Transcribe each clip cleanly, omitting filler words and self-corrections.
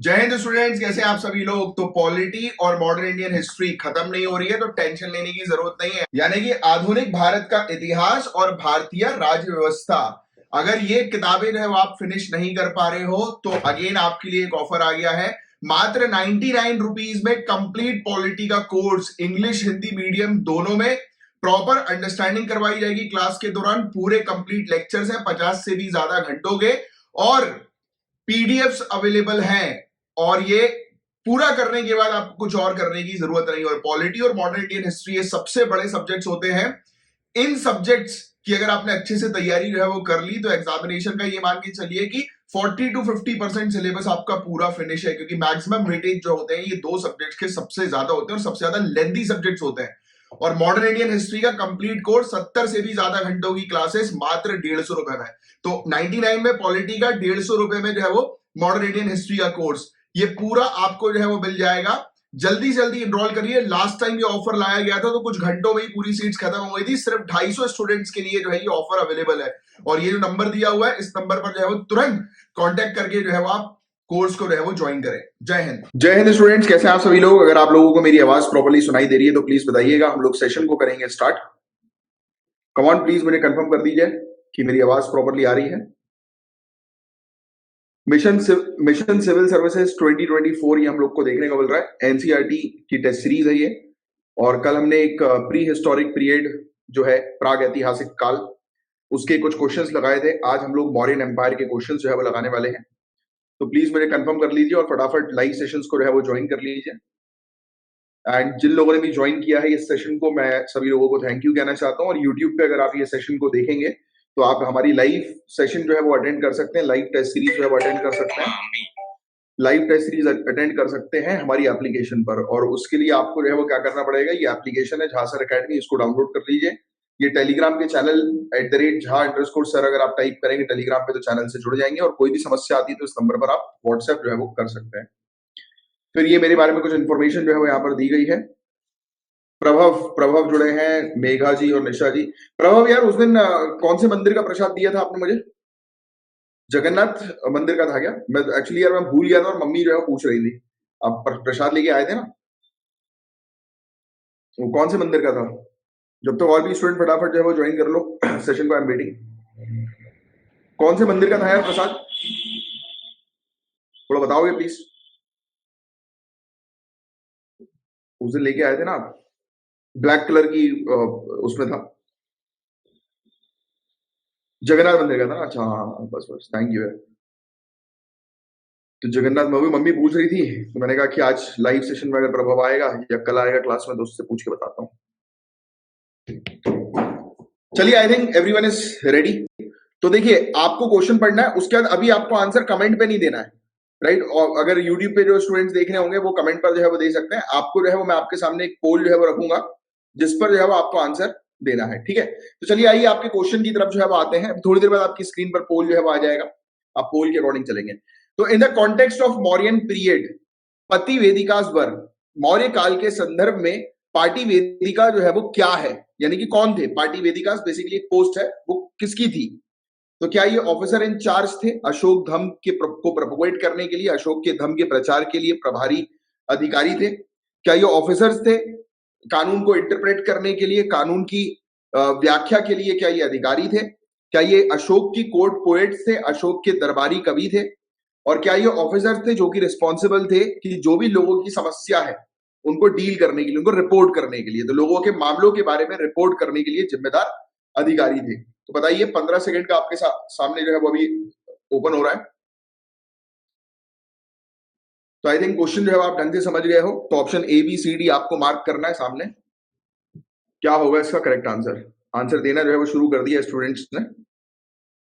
जय हिंद स्टूडेंट्स, कैसे हैं आप सभी लोग। तो पॉलिटी और मॉडर्न इंडियन हिस्ट्री खत्म नहीं हो रही है, तो टेंशन लेने की जरूरत नहीं है। यानी कि आधुनिक भारत का इतिहास और भारतीय राज्य व्यवस्था, अगर ये किताबें जो है वो आप फिनिश नहीं कर पा रहे हो तो अगेन आपके लिए एक ऑफर आ गया है। मात्र 99 रुपीज में कंप्लीट पॉलिटी का कोर्स, इंग्लिश हिंदी मीडियम दोनों में प्रॉपर अंडरस्टैंडिंग करवाई जाएगी। क्लास के दौरान पूरे कंप्लीट लेक्चर्स हैं 50 से भी ज्यादा घंटों के, और पीडीएफ्स अवेलेबल हैं। और ये पूरा करने के बाद आपको कुछ और करने की जरूरत नहीं। और पॉलिटी और मॉडर्न इंडियन हिस्ट्री ये सबसे बड़े सब्जेक्ट्स होते हैं। इन सब्जेक्ट्स की अगर आपने अच्छे से तैयारी जो है वो कर ली तो एग्जामिनेशन का ये मान के चलिए कि 40 to 50% सिलेबस आपका पूरा फिनिश है, क्योंकि मैक्सिमम वेटेज जो होते हैं ये दो सब्जेक्ट्स के सबसे ज्यादा होते हैं और सबसे ज्यादा लेंथी सब्जेक्ट्स होते हैं। और मॉडर्न इंडियन हिस्ट्री का कंप्लीट कोर्स 70 से भी ज्यादा घंटों की क्लासेस मात्र 150 रुपए में। तो 99 में पॉलिटी का, 150 रुपए में जो है वो मॉडर्न इंडियन हिस्ट्री का कोर्स, ये पूरा आपको जो है वो मिल जाएगा। जल्दी से जल्दी एनरोल करिए। लास्ट टाइम ये ऑफर लाया गया था तो कुछ घंटों में ही पूरी सीट्स खत्म हो गई थी। सिर्फ 250 स्टूडेंट्स के लिए जो है ये ऑफर अवेलेबल है। और ये जो नंबर दिया हुआ है, इस नंबर पर जो है वो तुरंत कांटेक्ट करके जो है वो आप कोर्स को जो है वो ज्वाइन करें। जय हिंद। जय हिंद स्टूडेंट्स, कैसे हैं आप सभी लोग। अगर आप लोगों को मेरी आवाज प्रॉपर्ली सुनाई दे रही है तो प्लीज बताइएगा। हम लोग सेशन को करेंगे स्टार्ट। कम ऑन, प्लीज मुझे कंफर्म कर दीजिए कि मेरी आवाज प्रॉपर्ली आ रही है। मिशन सिविल सर्विसेज 2024 ये हम लोग को देखने को मिल रहा है। एनसीईआरटी की टेस्ट सीरीज है ये। और कल हमने एक प्री हिस्टोरिक पीरियड जो है, प्राग ऐतिहासिक काल, उसके कुछ क्वेश्चंस लगाए थे। आज हम लोग मौर्यन एम्पायर के क्वेश्चंस जो है वो लगाने वाले हैं। तो प्लीज मुझे कंफर्म कर लीजिए और फटाफट लाइव सेशंस को जो है वो ज्वाइन कर लीजिए। एंड जिन लोगों ने भी ज्वाइन किया है इस सेशन को, मैं सभी लोगों को थैंक यू कहना चाहता हूँ। और यूट्यूब पे अगर आप ये सेशन को देखेंगे तो आप हमारी लाइव सेशन जो है वो अटेंड कर सकते हैं। लाइव टेस्ट सीरीज जो है वो अटेंड कर सकते हैं। लाइव टेस्ट सीरीज अटेंड कर सकते हैं हमारी एप्लीकेशन पर। और उसके लिए आपको जो है वो क्या करना पड़ेगा, ये एप्लीकेशन है झासर अकेडमी, इसको डाउनलोड कर लीजिए। ये टेलीग्राम के चैनल @jha_sir अगर आप टाइप करेंगे टेलीग्राम पे तो चैनल से जुड़ जाएंगे। और कोई भी समस्या आती है तो इस नंबर पर आप व्हाट्सएप जो है वो कर सकते हैं। फिर ये मेरे बारे में कुछ इन्फॉर्मेशन जो है वो यहाँ पर दी गई है। प्रभव जुड़े हैं, मेघा जी और निशा जी। प्रभव यार, उस दिन कौन से मंदिर का प्रसाद दिया था आपने मुझे? जगन्नाथ मंदिर का था क्या? मैं एक्चुअली यार मैं भूल गया था और मम्मी जो है पूछ रही थी। आप प्रसाद लेके आए थे ना, वो कौन से मंदिर का था? जब तक और भी स्टूडेंट फटाफट जो है वो ज्वाइन कर लो सेशन को। I am waiting. कौन से मंदिर का था यार प्रसाद, थोड़ा बताओगे प्लीज? उस दिन लेके आए थे ना आप, ब्लैक कलर की उसमें था, जगन्नाथ मंदिर का था ना। अच्छा हाँ, बस बस, थैंक यू। तो जगन्नाथ मम्मी पूछ रही थी, तो मैंने कहा कि आज लाइव सेशन में अगर प्रभाव आएगा या कल आएगा क्लास में तो उससे पूछ के बताता हूँ। चलिए, I think everyone is ready. तो देखिए, आपको क्वेश्चन पढ़ना है, उसके बाद अभी आपको आंसर कमेंट पे नहीं देना है, राइट। और अगर यूट्यूब पे जो स्टूडेंट्स देख रहे होंगे वो कमेंट पर जो है वो दे सकते हैं। आपको जो है वो मैं आपके सामने एक पोल जो है वो रखूंगा जिस पर जो है वो आपको आंसर देना है, ठीक है। तो चलिए आइए आपके क्वेश्चन की तरफ जो है वो आते हैं। थोड़ी देर बाद आपकी स्क्रीन पर पोल जो है वो आ जाएगा, आप पोल के अकॉर्डिंग चलेंगे। तो in the context of Mauryan period, पति वेदिकास वर्ग, मौर्य काल के संदर्भ में पार्टी वेदिका जो है वो क्या है, यानी कि कौन थे पार्टी वेदिकास? बेसिकली एक पोस्ट है, वो किसकी थी? तो क्या ये ऑफिसर इन चार्ज थे अशोक धर्म को प्रोपोगेट करने के लिए, अशोक के धर्म के प्रचार के लिए प्रभारी अधिकारी थे? क्या ये ऑफिसर्स थे कानून को इंटरप्रेट करने के लिए, कानून की व्याख्या के लिए? क्या ये अधिकारी थे? क्या ये अशोक की कोर्ट पोएट्स थे, अशोक के दरबारी कवि थे? और क्या ये ऑफिसर्स थे जो कि रिस्पॉन्सिबल थे कि जो भी लोगों की समस्या है उनको डील करने के लिए, उनको रिपोर्ट करने के लिए, तो लोगों के मामलों के बारे में रिपोर्ट करने के लिए जिम्मेदार अधिकारी थे? तो बताइए, 15 सेकंड का आपके सामने जो है वो अभी ओपन हो रहा है। तो आई थिंक क्वेश्चन जो है आप ढंग से समझ गए हो। तो ऑप्शन ABCD आपको मार्क करना है सामने। क्या होगा इसका करेक्ट आंसर? आंसर देना जो है वो शुरू कर दिया स्टूडेंट्स ने,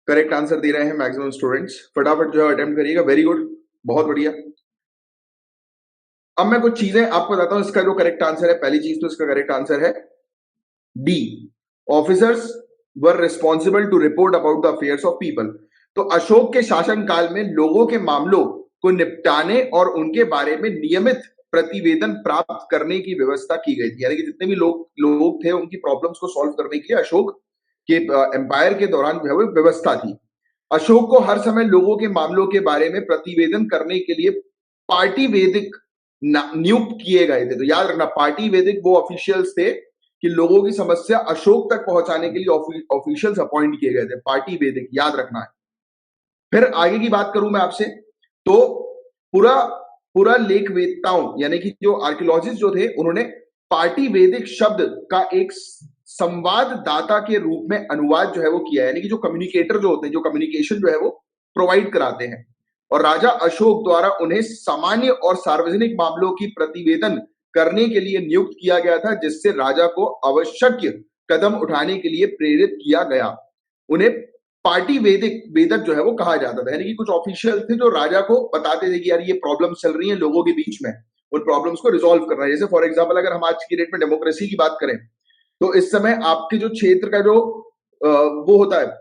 करेक्ट आंसर दे रहे हैं मैक्सिमम स्टूडेंट्स। फटाफट जो है अटेम्प्ट करिएगा। वेरी गुड, बहुत बढ़िया। अब मैं कुछ चीजें आपको बताता हूं इसका जो करेक्ट आंसर है। पहली चीज तो इसका करेक्ट आंसर है D, officers were responsible to report about the affairs of people. तो अशोक के शासन काल में लोगों के मामलों को निपटाने और उनके बारे में नियमित प्रतिवेदन प्राप्त करने की व्यवस्था की गई थी। यानी कि जितने भी लोग थे उनकी प्रॉब्लम्स को सॉल्व करने के लिए अशोक के एम्पायर के दौरान जो है वो व्यवस्था थी। अशोक को हर समय लोगों के मामलों के बारे में प्रतिवेदन करने के लिए पार्टी वैदिक नियुक्त किए गए थे। तो याद रखना, पार्टी वैदिक वो ऑफिशियल्स थे कि लोगों की समस्या अशोक तक पहुंचाने के लिए ऑफिशियल्स अपॉइंट किए गए थे, पार्टी वैदिक, याद रखना है। फिर आगे की बात करूं मैं आपसे, तो पूरा पूरा लेख वेदताओं यानी कि जो आर्कियोलॉजिस्ट जो थे, उन्होंने पार्टी वैदिक शब्द का एक संवाददाता के रूप में अनुवाद जो है वो किया, यानी कि जो कम्युनिकेटर जो होते हैं, जो कम्युनिकेशन जो है वो प्रोवाइड कराते हैं, और राजा अशोक द्वारा उन्हें सामान्य और सार्वजनिक मामलों की प्रतिवेदन करने के लिए नियुक्त किया गया था, जिससे राजा को आवश्यक कदम उठाने के लिए प्रेरित किया गया। उन्हें पार्टी वेदक जो है वो कहा जाता था, यानी कि कुछ ऑफिशियल थे जो राजा को बताते थे कि यार ये प्रॉब्लम चल रही है लोगों के बीच में, उन प्रॉब्लम्स को रिजॉल्व करना है। जैसे फॉर एग्जांपल अगर हम आज की डेट में डेमोक्रेसी की बात करें, तो इस समय आपके जो क्षेत्र का जो वो होता है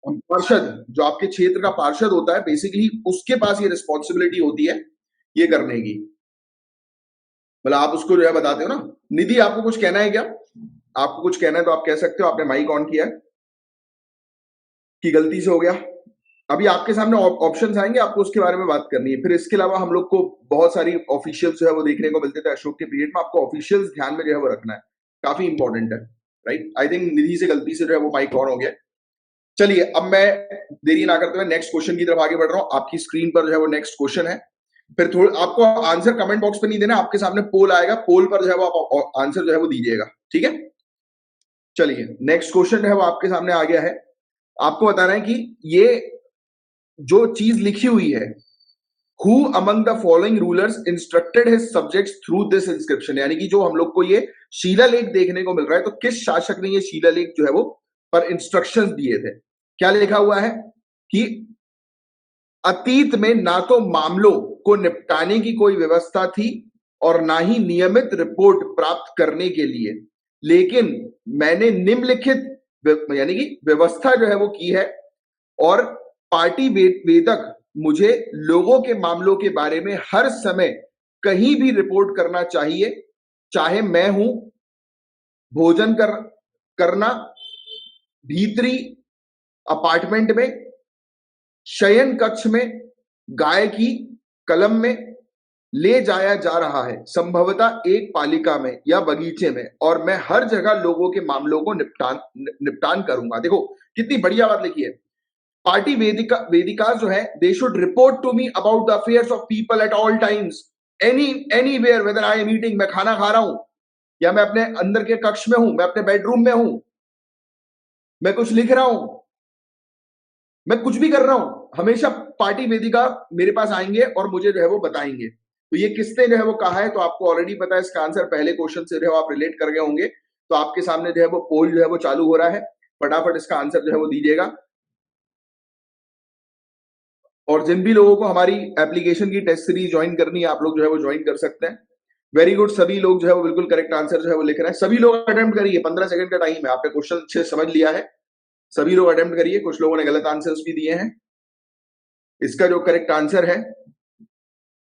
पार्षद, जो आपके क्षेत्र का पार्षद होता है, बेसिकली उसके पास ये रिस्पॉन्सिबिलिटी होती है ये करने की। मतलब आप उसको जो है बताते हो ना। निधि, आपको कुछ कहना है क्या? आपको कुछ कहना है तो आप कह सकते हो, आपने माइक ऑन किया है कि गलती से हो गया। अभी आपके सामने ऑप्शंस आएंगे, आपको उसके बारे में बात करनी है। फिर इसके अलावा हम लोग को बहुत सारी ऑफिशियल्स जो है वो देखने को मिलते थे अशोक के पीरियड में, आपको ऑफिशियल्स ध्यान में जो है वो रखना है, काफी इंपॉर्टेंट है, राइट। आई थिंक निधि से गलती से जो है वो माइक ऑन हो गया। चलिए, अब मैं देरी ना करते हुए नेक्स्ट क्वेश्चन की तरफ आगे बढ़ रहा हूं। आपकी स्क्रीन पर जो है वो नेक्स्ट क्वेश्चन है। फिर थोड़ा आपको आंसर कमेंट बॉक्स पे नहीं देना, आपके सामने पोल आएगा, पोल पर जो है वो आप आंसर जो है वो दीजिएगा, ठीक है। चलिए, नेक्स्ट क्वेश्चन जो है वो आपके सामने आ गया है। आपको बताना है कि ये जो चीज लिखी हुई है, who among the following rulers instructed his subjects through this inscription, यानी कि जो हम लोग को ये शिलालेख देखने को मिल रहा है, तो किस शासक ने ये शिलालेख जो है वो पर इंस्ट्रक्शंस दिए थे। क्या लिखा हुआ है कि अतीत में ना तो मामलों को निपटाने की कोई व्यवस्था थी और ना ही नियमित रिपोर्ट प्राप्त करने के लिए, लेकिन मैंने निम्नलिखित यानी कि व्यवस्था जो है वो की है, और पार्टी वेदक मुझे लोगों के मामलों के बारे में हर समय कहीं भी रिपोर्ट करना चाहिए, चाहे मैं हूं भोजन करना भीतरी अपार्टमेंट में, शयन कक्ष में, गाय की कलम में ले जाया जा रहा है, संभवतः एक पालिका में या बगीचे में, और मैं हर जगह लोगों के मामलों को निपटान करूंगा। देखो कितनी बढ़िया बात लिखी है। पार्टी वेदिका जो है, they should report to me about the affairs of people at all times, anywhere, whether I am eating, मैं खाना खा रहा हूं या मैं अपने अंदर के कक्ष में हूं, मैं अपने बेडरूम में हूं, मैं कुछ लिख रहा हूं, मैं कुछ भी कर रहा हूं, हमेशा पार्टी वेदिका मेरे पास आएंगे और मुझे जो है वो बताएंगे। तो ये किसने जो है वो कहा है, तो आपको ऑलरेडी पता है इसका आंसर, पहले क्वेश्चन से जो है आप रिलेट कर गए होंगे। तो आपके सामने जो है वो पोल जो है वो चालू हो रहा है, फटाफट इसका आंसर जो है वो दीजिएगा। और जिन भी लोगों को हमारी एप्लीकेशन की टेस्ट सीरीज ज्वाइन करनी है, आप लोग जो है वो ज्वाइन कर सकते हैं। वेरी गुड, सभी लोग जो है वो बिल्कुल करेक्ट आंसर जो है वो लिख रहे हैं। सभी लोग अटेम्प्ट करिए, 15 सेकंड का टाइम है, आपने क्वेश्चन अच्छे समझ लिया है, सभी लोग अटेम्प्ट करिए। कुछ लोगों ने गलत आंसर्स भी दिए हैं। इसका जो करेक्ट आंसर है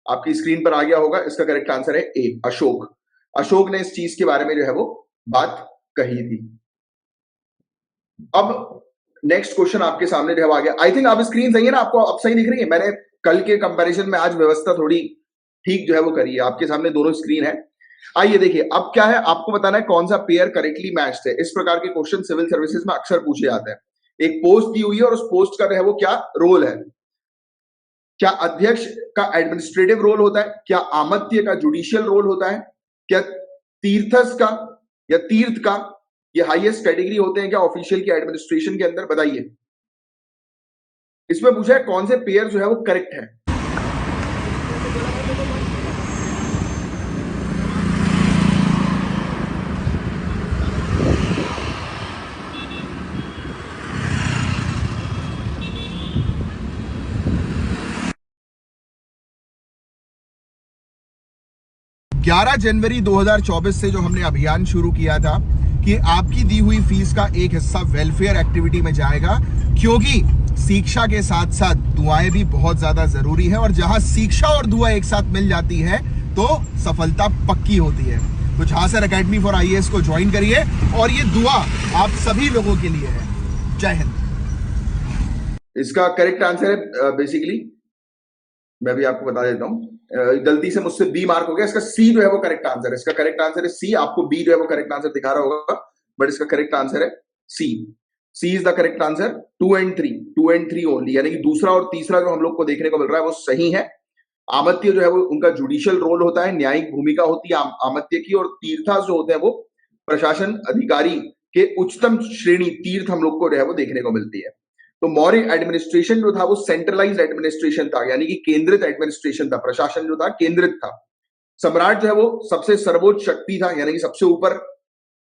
आपकी स्क्रीन पर आ गया होगा, इसका करेक्ट आंसर है ए, अशोक। अशोक ने इस चीज के बारे में जो है वो बात कही थी। अब नेक्स्ट क्वेश्चन आपके सामने जो है आ गया। आई थिंक अब स्क्रीन सही है ना, आपको अब सही दिख रही है? मैंने कल के कंपैरिजन में आज व्यवस्था थोड़ी ठीक जो है वो करी है, आपके सामने दोनों स्क्रीन है। आइए देखिए, अब क्या है, आपको बताना है कौन सा पेयर करेक्टली मैच्ड है। इस प्रकार के क्वेश्चन सिविल सर्विसेज में अक्सर पूछे जाते हैं। एक पोस्ट दी हुई है और उस पोस्ट का जो है वो क्या रोल है, क्या अध्यक्ष का एडमिनिस्ट्रेटिव रोल होता है, क्या आमत्य का जुडिशियल रोल होता है, क्या तीर्थस का या तीर्थ का ये हाईएस्ट कैटेगरी होते हैं क्या ऑफिशियल की एडमिनिस्ट्रेशन के अंदर, बताइए। इसमें पूछा है कौन से पेयर जो है वो करेक्ट है। जनवरी 2024 से जो हमने अभियान शुरू किया था कि आपकी दी हुई फीस का एक हिस्सा वेलफेयर एक्टिविटी में जाएगा, क्योंकि शिक्षा के साथ साथ दुआएं भी बहुत ज्यादा जरूरी है, और जहां शिक्षा और दुआ एक साथ मिल जाती है तो सफलता पक्की होती है। तो झांसर एकेडमी फॉर आईएएस को ज्वाइन करिए, और ये दुआ आप सभी लोगों के लिए है। जय हिंद। इसका करेक्ट आंसर है बेसिकली, मैं भी आपको बता देता हूं, गलती से मुझसे बी मार्क हो गया, इसका सी जो है वो करेक्ट आंसर है। इसका करेक्ट आंसर है सी। आपको बी जो है वो करेक्ट आंसर दिखा रहा होगा, बट इसका करेक्ट आंसर है C. C is the correct answer. 2 and 3 only, यानी कि दूसरा और तीसरा जो हम लोग को देखने को मिल रहा है वो सही है। आमत्य जो है वो उनका जुडिशियल रोल होता है, न्यायिक भूमिका होती है आमत्य की, और तीर्था जो होते हैं वो प्रशासन अधिकारी के उच्चतम श्रेणी तीर्थ हम लोग को जो है वो देखने को मिलती है। तो मौर्य एडमिनिस्ट्रेशन जो था वो सेंट्रलाइज्ड एडमिनिस्ट्रेशन था, यानी कि केंद्रित एडमिनिस्ट्रेशन था। प्रशासन जो था केंद्रित था। सम्राट जो है वो सबसे सर्वोच्च शक्ति था, यानी कि सबसे ऊपर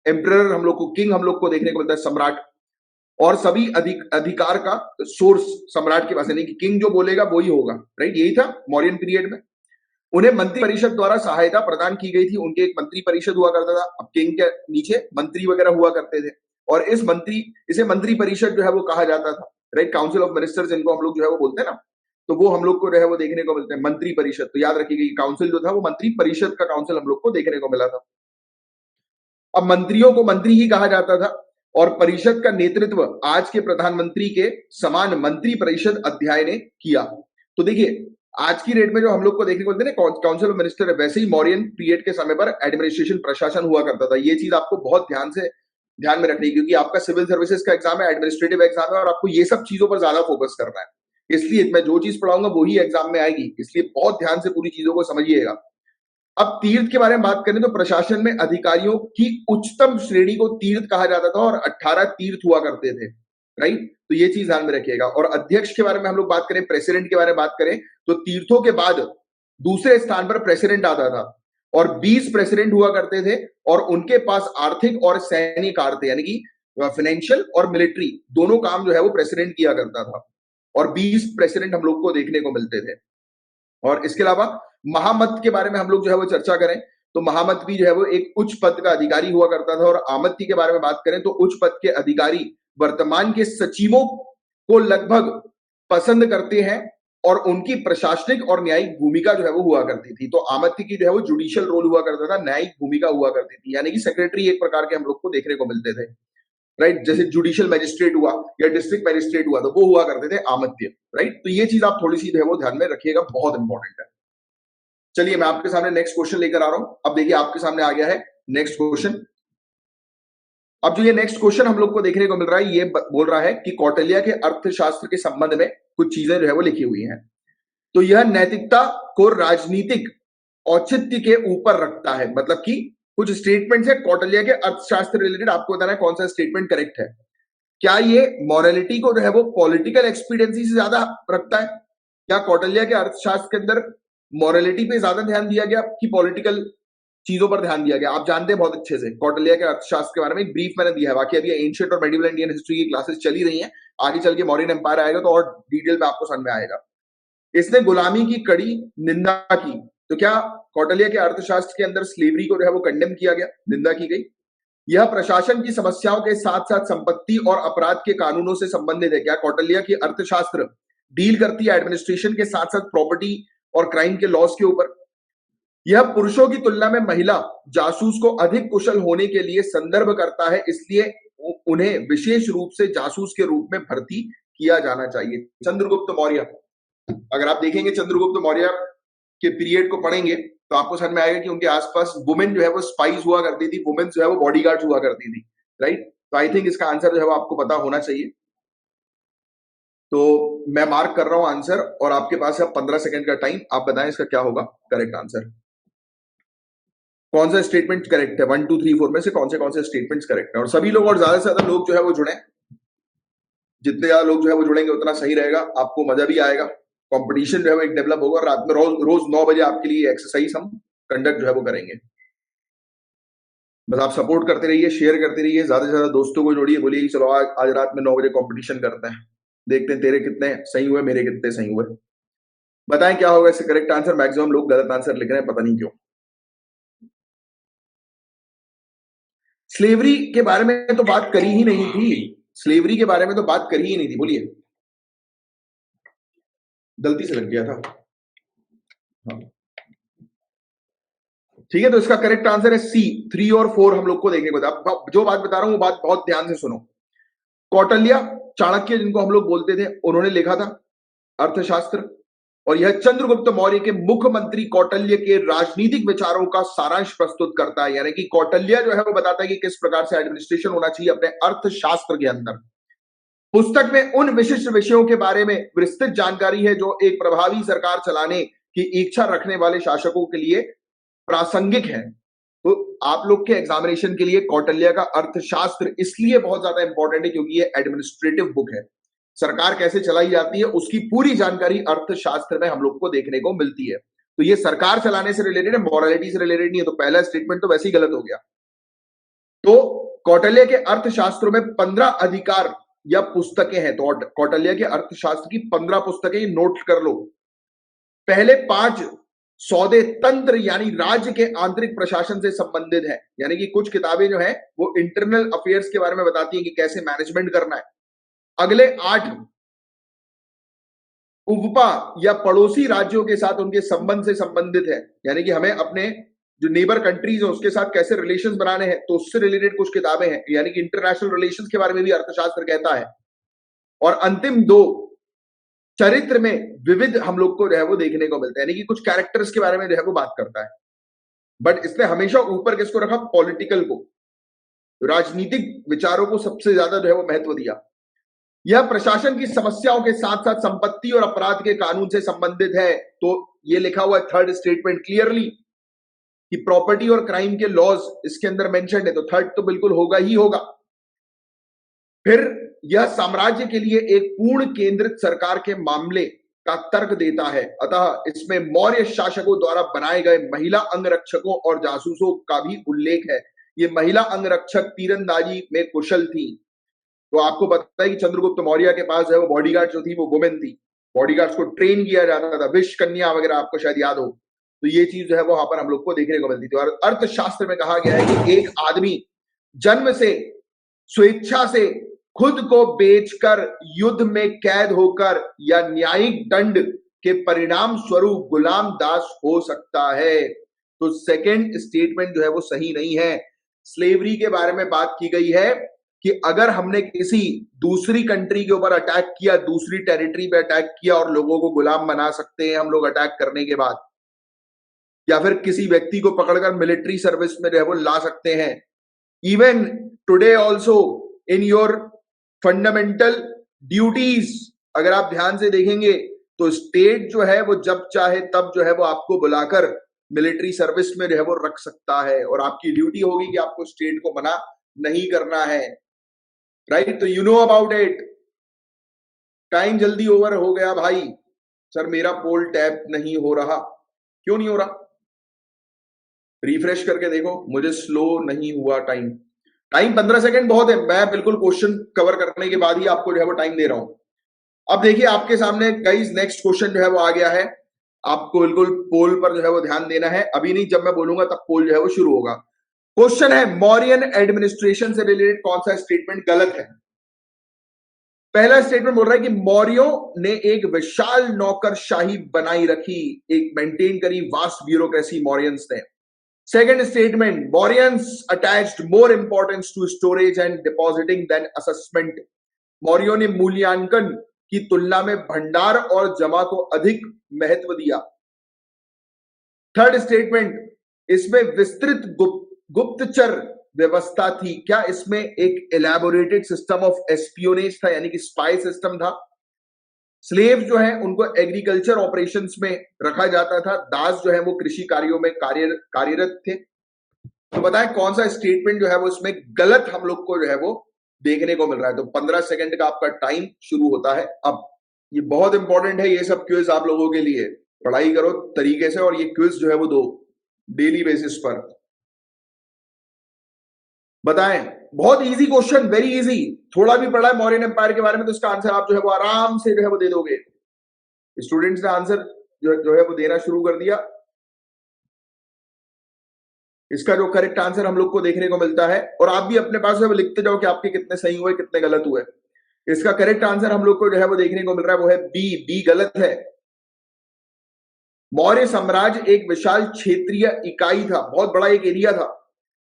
एम्परर हम लोग को, किंग हम लोग को देखने को मिलता है, सम्राट। और सभी अधिकार का सोर्स सम्राट के पास, यानी कि किंग जो बोलेगा वही होगा, राइट। यही था मौर्यन पीरियड में। उन्हें मंत्री परिषद द्वारा सहायता प्रदान की गई थी। उनके एक मंत्री परिषद हुआ करता था। अब किंग के नीचे मंत्री वगैरह हुआ करते थे, और इसे मंत्री परिषद जो है वो कहा जाता था, राइट। काउंसिल ऑफ मिनिस्टर्स इनको हम लोग जो है वो बोलते हैं ना, तो वो हम लोग को जो है वो देखने को मिलते हैं मंत्री परिषद। तो याद रखिएगा, काउंसिल जो था वो मंत्री परिषद का काउंसिल हम लोग को देखने को मिला था। अब मंत्रियों को मंत्री ही कहा जाता था, और परिषद का नेतृत्व आज के प्रधानमंत्री के समान मंत्री परिषद अध्याय ने किया। तो देखिए, आज की डेट में जो हम लोग को देखने को मिलते हैं काउंसिल ऑफ मिनिस्टर है, वैसे ही मौर्यन पीरियड के समय पर एडमिनिस्ट्रेशन प्रशासन हुआ करता था। ये चीज आपको बहुत ध्यान में रखनी है, क्योंकि आपका सिविल सर्विसेज का एग्जाम है, एडमिनिस्ट्रेटिव एग्जाम है, और आपको ये सब चीजों पर ज्यादा फोकस करना है। इसलिए मैं जो चीज पढ़ाऊंगा वही एग्जाम में आएगी, इसलिए बहुत ध्यान से पूरी चीजों को समझिएगा। अब तीर्थ के बारे में बात करें तो प्रशासन में अधिकारियों की उच्चतम श्रेणी को तीर्थ कहा जाता था, और 18 तीर्थ हुआ करते थे, राइट। तो ये चीज ध्यान में रखिएगा। और अध्यक्ष के बारे में हम लोग बात करें, प्रेसिडेंट के बारे में बात करें, तो तीर्थों के बाद दूसरे स्थान पर प्रेसिडेंट आता था, और 20 प्रेसिडेंट हुआ करते थे, और उनके पास आर्थिक और सैन्य कार्य थे, यानी कि फाइनेंशियल और मिलिट्री दोनों काम जो है वो प्रेसिडेंट किया करता था, और 20 प्रेसिडेंट हम लोग को देखने को मिलते थे। और इसके अलावा महामत के बारे में हम लोग जो है वो चर्चा करें, तो महामत भी जो है वो एक उच्च पद का अधिकारी हुआ करता था। और आमत्य के बारे में बात करें तो उच्च पद के अधिकारी वर्तमान के सचिवों को लगभग पसंद करते हैं, और उनकी प्रशासनिक और न्यायिक भूमिका जो है वो हुआ करती थी। तो आमत्य की जो है वो जुडिशियल रोल हुआ करता था, न्यायिक भूमिका हुआ करती थी, यानी कि सेक्रेटरी एक प्रकार के हम लोग को देखने को मिलते थे, राइट। जैसे जुडिशियल मैजिस्ट्रेट हुआ या डिस्ट्रिक्ट मैजिस्ट्रेट हुआ, तो वो हुआ करते थे आमत्य, राइट। तो ये चीज आप थोड़ी सी जो है वो ध्यान में रखिएगा, बहुत इंपॉर्टेंट है। चलिए मैं आपके सामने नेक्स्ट क्वेश्चन लेकर आ रहा हूं। अब देखिए आपके सामने आ गया है नेक्स्ट क्वेश्चन। अब जो ये नेक्स्ट क्वेश्चन हम लोग को देखने को मिल रहा है, ये बोल रहा है कि कौटिल्य के अर्थशास्त्र के संबंध में कुछ चीजें जो है वो लिखी हुई हैं। तो यह नैतिकता को राजनीतिक औचित्य के ऊपर रखता है, मतलब कि कुछ स्टेटमेंट्स है कौटिल्य के अर्थशास्त्र रिलेटेड, आपको बताना है कौन सा स्टेटमेंट करेक्ट है। क्या ये मॉरलिटी को जो है वो पॉलिटिकल एक्सपीडियंसी से ज्यादा रखता है? क्या कौटिल्य के अर्थशास्त्र के अंदर मॉरलिटी पे ज्यादा ध्यान दिया गया कि पॉलिटिकल चीजों पर ध्यान दिया गया? आप जानते हैं बहुत अच्छे से कौटिल्य के अर्थशास्त्र के बारे में एक ब्रीफ मैंने दिया है। बाकी अभी एंशिएंट और मेडिवल इंडियन हिस्ट्री की क्लासेस चली रही हैं, आगे चल के मौर्यन एम्पायर आएगा तो और डिटेल में आपको समझ में आएगा। इसने गुलामी की कड़ी निंदा की। तो क्या कौटिल्य के अर्थशास्त्र के अंदर स्लेवरी को जो है वो कंडेम किया गया, निंदा की गई? यह प्रशासन की समस्याओं के साथ साथ संपत्ति और अपराध के कानूनों से संबंधित है। क्या कौटिल्य की अर्थशास्त्र डील करती है एडमिनिस्ट्रेशन के साथ साथ प्रॉपर्टी और क्राइम के लॉस के ऊपर? यह पुरुषों की तुलना में महिला जासूस को अधिक कुशल होने के लिए संदर्भ करता है, इसलिए उन्हें विशेष रूप से जासूस के रूप में भर्ती किया जाना चाहिए। चंद्रगुप्त मौर्य, अगर आप देखेंगे चंद्रगुप्त मौर्य के पीरियड को पढ़ेंगे तो आपको समझ में आएगा कि उनके आसपास वुमेन जो है वो स्पाइस हुआ करती थी, वुमेन जो है वो बॉडीगार्ड्स हुआ करती थी, राइट। तो आई थिंक इसका आंसर जो है वो आपको पता होना चाहिए। तो मैं मार्क कर रहा हूं आंसर, और आपके पास है 15 सेकंड का टाइम। आप बताएं इसका क्या होगा करेक्ट आंसर। कौन सा स्टेटमेंट करेक्ट है? 1 2 3 4 में से कौन से स्टेटमेंट्स करेक्ट है? और सभी लोग, और ज्यादा से ज्यादा लोग जो है वो जुड़े, जितने ज्यादा लोग जो है वो जुड़ेंगे उतना सही रहेगा, आपको मजा भी आएगा, कंपटीशन जो है वो एक डेवलप होगा। और रात में रोज 9 बजे आपके लिए एक्सरसाइज हम कंडक्ट जो है वो करेंगे। बस आप सपोर्ट करते रहिए, शेयर करते रहिए, ज्यादा से ज्यादा दोस्तों को जोड़िए, बोलिए कि चलो आज रात में 9 बजे कंपटीशन करते हैं, देखते हैं तेरे कितने सही हुए, मेरे कितने सही हुए। बताएं क्या होगा इससे करेक्ट आंसर? मैक्सिमम लोग गलत आंसर लिख रहे हैं, पता नहीं क्यों। स्लेवरी के बारे में तो बात करी ही नहीं थी, स्लेवरी के बारे में तो बात करी ही नहीं थी, बोलिए। गलती से लग गया था, हाँ। ठीक है, तो इसका करेक्ट आंसर है सी। 3 और 4 हम लोग को देखने को। अब जो बात बता रहा हूं वो बात बहुत ध्यान से सुनो। कौटिल्य, चाणक्य जिनको हम लोग बोलते थे, उन्होंने लिखा था अर्थशास्त्र, और यह चंद्रगुप्त मौर्य के मुख्यमंत्री कौटिल्य के राजनीतिक विचारों का सारांश प्रस्तुत करता है। यानी कि कौटिल्य जो है वो बताता है कि किस प्रकार से एडमिनिस्ट्रेशन होना चाहिए अपने अर्थशास्त्र के अंदर। पुस्तक में उन विशिष्ट विषयों के बारे में विस्तृत जानकारी है जो एक प्रभावी सरकार चलाने की इच्छा रखने वाले शासकों के लिए प्रासंगिक है। तो आप लोग के एग्जामिनेशन के लिए कौटिल्य का अर्थशास्त्र इसलिए बहुत ज्यादा इंपॉर्टेंट है क्योंकि ये एडमिनिस्ट्रेटिव बुक है। सरकार कैसे चलाई जाती है उसकी पूरी जानकारी अर्थशास्त्र में हम लोग को देखने को मिलती है। तो ये सरकार चलाने से रिलेटेड है, मॉरलिटी से रिलेटेड नहीं है। तो पहला स्टेटमेंट तो वैसे ही गलत हो गया। तो कौटिल्य के अर्थशास्त्र में 15 अधिकार या पुस्तकें हैं। तो कौटिल्य के अर्थशास्त्र की 15 पुस्तकें नोट कर लो। पहले 5 सौदे तंत्र यानी राज्य के आंतरिक प्रशासन से संबंधित है। यानी कि कुछ किताबें जो है वो इंटरनल अफेयर्स के बारे में बताती हैं कि कैसे मैनेजमेंट करना है। अगले 8 उपपा या पड़ोसी राज्यों के साथ उनके संबंध से संबंधित है। यानी कि हमें अपने जो नेबर कंट्रीज है उसके साथ कैसे रिलेशंस बनाने हैं, तो उससे रिलेटेड कुछ किताबें हैं। यानी कि इंटरनेशनल रिलेशंस के बारे में भी अर्थशास्त्र कहता है। और अंतिम 2 चरित्र में विविध हम लोग को जो है वो देखने को मिलता है। यानी कि कुछ कैरेक्टर्स के बारे में जो है वो बात करता है। बट इसने हमेशा ऊपर किसको रखा? पॉलिटिकल को, राजनीतिक विचारों को सबसे ज्यादा जो है वो महत्व दिया। यह प्रशासन की समस्याओं के साथ साथ संपत्ति और अपराध के कानून से संबंधित है। तो ये लिखा हुआ है थर्ड स्टेटमेंट क्लियरली कि प्रॉपर्टी और क्राइम के लॉज इसके अंदर मेंशन्ड है। तो थर्ड तो बिल्कुल होगा ही होगा। फिर यह साम्राज्य के लिए एक पूर्ण केंद्रित सरकार के मामले का तर्क देता है। अतः इसमें मौर्य शासकों द्वारा बनाए गए महिला अंगरक्षकों और जासूसों का भी उल्लेख है। ये महिला अंगरक्षक तीरंदाजी में कुशल थी। तो आपको पता है कि चंद्रगुप्त मौर्य के पास है वो बॉडीगार्ड जो थी वो वुमेन थी। बॉडीगार्ड्स को ट्रेन किया जाता था, विष कन्या वगैरह, आपको शायद याद हो। तो ये चीज जो है वो वहां पर हम लोग को देखने को मिलती थी। और अर्थशास्त्र में कहा गया है कि एक आदमी जन्म से स्वेच्छा से खुद को बेचकर, युद्ध में कैद होकर या न्यायिक दंड के परिणाम स्वरूप गुलाम दास हो सकता है। तो सेकंड स्टेटमेंट जो है वो सही नहीं है। स्लेवरी के बारे में बात की गई है कि अगर हमने किसी दूसरी कंट्री के ऊपर अटैक किया, दूसरी टेरिटरी पे अटैक किया और लोगों को गुलाम बना सकते हैं हम लोग अटैक करने के बाद, या फिर किसी व्यक्ति को पकड़कर मिलिट्री सर्विस में जो है वो ला सकते हैं। Even today also in your fundamental duties, अगर आप ध्यान से देखेंगे तो स्टेट जो है वो जब चाहे तब जो है वो आपको बुलाकर मिलिट्री सर्विस में जो है वो रख सकता है। और आपकी ड्यूटी होगी कि आपको स्टेट को मना नहीं करना है। राइट? तो you know about it. Time जल्दी ओवर हो गया भाई। सर मेरा पोल टैप नहीं हो रहा। क्यों नहीं हो रहा? रिफ्रेश करके देखो। मुझे स्लो नहीं हुआ टाइम। 15 सेकंड बहुत है। मैं बिल्कुल क्वेश्चन कवर करने के बाद ही आपको जो है वो टाइम दे रहा हूं। अब देखिए आपके सामने गाइस नेक्स्ट क्वेश्चन जो है वो आ गया है। आपको बिल्कुल पोल पर जो है वो ध्यान देना है। अभी नहीं, जब मैं बोलूंगा तब पोल जो है वो शुरू होगा। क्वेश्चन है, मौर्यन एडमिनिस्ट्रेशन से रिलेटेड कौन सा स्टेटमेंट गलत है? पहला स्टेटमेंट बोल रहा है कि मौर्यों ने एक विशाल नौकरशाही बनाई रखी, एक मेंटेन करी वास्ट ब्यूरोक्रेसी मौर्यंस ने। Second statement, Mauryans attached more importance to storage and depositing than assessment. मौर्यों ने मूल्यांकन की तुलना में भंडार और जमा को अधिक महत्व दिया। थर्ड स्टेटमेंट, इसमें विस्तृत गुप्तचर व्यवस्था थी। क्या इसमें एक एलैबोरेटेड सिस्टम ऑफ एस्पियोनेज था, यानी कि स्पाई सिस्टम था। स्लेव जो है उनको एग्रीकल्चर ऑपरेशंस में रखा जाता था। दास जो है वो कृषि कार्यों में कार्यरत थे। तो बताएं कौन सा स्टेटमेंट जो है वो इसमें गलत हम लोग को जो है वो देखने को मिल रहा है। तो 15 सेकंड का आपका टाइम शुरू होता है अब। ये बहुत इंपॉर्टेंट है ये सब क्विज आप लोगों के लिए। पढ़ाई करो तरीके से और ये क्विज जो है वो दो डेली बेसिस पर। बताएं, बहुत इजी क्वेश्चन, वेरी इजी। थोड़ा भी पढ़ा है मौर्यन एम्पायर के बारे में तो इसका आंसर आप जो है वो आराम से जो है वो दे दोगे। स्टूडेंट्स ने आंसर जो है वो देना शुरू कर दिया। इसका जो करेक्ट आंसर हम लोग को देखने को मिलता है, और आप भी अपने पास वो लिखते जाओ कि आपके कितने सही हुए कितने गलत हुए। इसका करेक्ट आंसर हम लोग को जो है वो देखने को मिल रहा है वो है बी गलत है। मौर्य साम्राज्य एक विशाल क्षेत्रीय इकाई था, बहुत बड़ा एक एरिया था।